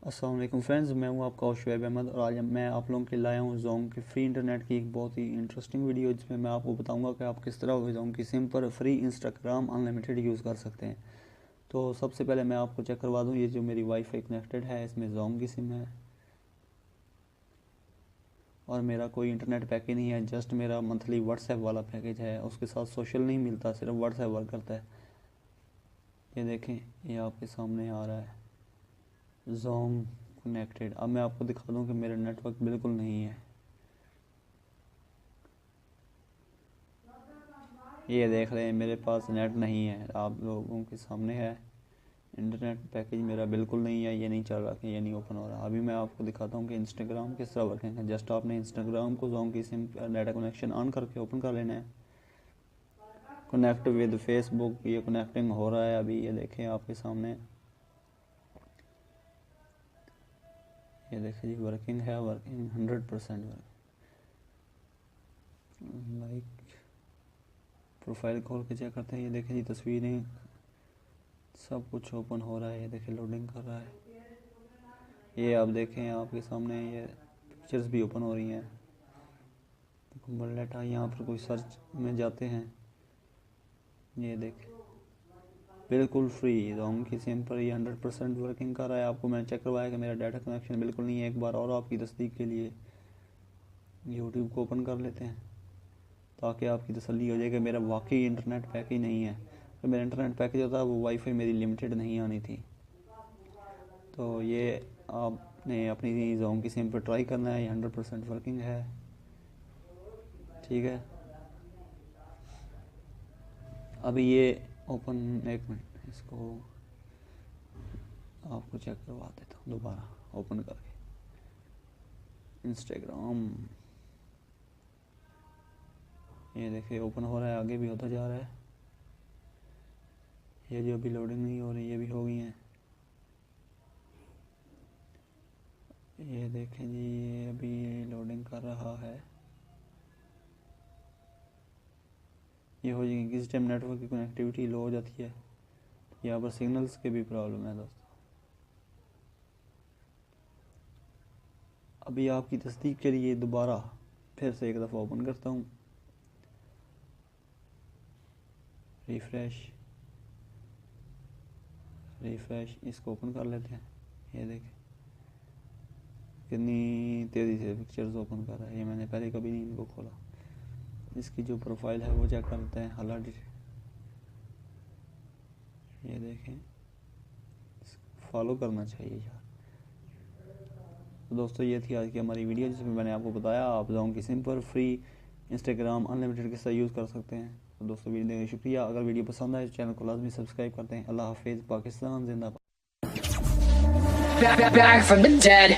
अस्सलाम वालेकुम फ्रेंड्स, मैं हूं आपका शुएब अहमद और आज मैं आप लोगों के लाया हूं जोंग के फ्री इंटरनेट की एक बहुत ही इंटरेस्टिंग वीडियो, जिसमें मैं आपको बताऊंगा कि आप किस तरह जोंग की सिम पर फ्री इंस्टाग्राम अनलिमिटेड यूज़ कर सकते हैं। तो सबसे पहले मैं आपको चेक करवा दूं, ये जो मेरी वाईफाई कनेक्टेड है इसमें जोंग की सिम है और मेरा कोई इंटरनेट पैकेज नहीं है, जस्ट मेरा मंथली व्हाट्सएप वाला पैकेज है। उसके साथ सोशल नहीं मिलता, सिर्फ व्हाट्सएप वर्क करता है। ये देखें, ये आपके सामने आ रहा है जोंग कनेक्टेड। अब मैं आपको दिखा दूं कि मेरा नेटवर्क बिल्कुल नहीं है। ये देख रहे हैं, मेरे पास नेट नहीं है, आप लोगों के सामने है। इंटरनेट पैकेज मेरा बिल्कुल नहीं है, ये नहीं चल रहा, कि ये नहीं ओपन हो रहा। अभी मैं आपको दिखाता हूँ कि इंस्टाग्राम किस तरह वर्किंग है। जस्ट आपने इंस्टाग्राम को जोंग की सिम डाटा कनेक्शन ऑन करके ओपन कर लेना है। कनेक्ट विद फेसबुक, ये कनेक्टिंग हो रहा है अभी। ये देखें आपके सामने, ये देखिए जी, वर्किंग है, वर्किंग 100% वर्क। लाइक प्रोफाइल खोल के चेक करते हैं। ये देखिए जी, तस्वीरें सब कुछ ओपन हो रहा है। ये देखिए लोडिंग कर रहा है। ये आप देखें आपके सामने, ये पिक्चर्स भी ओपन हो रही हैं। बुलेटा, यहाँ पर कोई सर्च में जाते हैं, ये देखें बिल्कुल फ्री जोंग की सिम पर ये 100% वर्किंग कर रहा है। आपको मैंने चेक करवाया कि मेरा डाटा कनेक्शन बिल्कुल नहीं है। एक बार और आपकी तस्दीक के लिए यूट्यूब को ओपन कर लेते हैं ताकि आपकी तसल्ली हो जाए कि मेरा वाकई इंटरनेट पैकेज नहीं है। तो मेरा इंटरनेट पैकेज होता है वो वाईफाई मेरी लिमिटेड नहीं आनी थी। तो ये आपने अपनी जोंग की सिम पर ट्राई करना है, ये 100% वर्किंग है। ठीक है, अभी ये ओपन, एक मिनट, इसको आपको चेक करवा देता हूँ दोबारा ओपन करके इंस्टाग्राम। ये देखिए ओपन हो रहा है, आगे भी होता जा रहा है। ये जो अभी लोडिंग नहीं हो रही, ये भी हो गई हैं। ये देखें जी, ये अभी लोडिंग कर रहा है। ये हो जाएगी, किसी टाइम नेटवर्क की कनेक्टिविटी लो हो जाती है। यहाँ पर सिग्नल्स के भी प्रॉब्लम है दोस्तों। अभी आपकी तस्दीक के लिए दोबारा फिर से एक दफ़ा ओपन करता हूँ। रिफ्रेश, इसको ओपन कर लेते हैं। ये देखें कितनी तेज़ी से पिक्चर्स ओपन कर रहा है। ये मैंने पहले कभी नहीं इनको खोला। इसकी जो प्रोफाइल है वो चेक करते हैं, हालांकि ये देखें, फॉलो करना चाहिए यार। तो दोस्तों, ये थी आज की हमारी वीडियो, जिसमें मैंने आपको बताया आप जोंग की सिम पर फ्री इंस्टाग्राम अनलिमिटेड किस तरह यूज़ कर सकते हैं। तो दोस्तों, वीडियो देखने का शुक्रिया। अगर वीडियो पसंद आए तो चैनल को लाजमी सब्सक्राइब करते हैं। अल्लाह हाफिज़, पाकिस्तान जिंदाबाद। Back from the dead.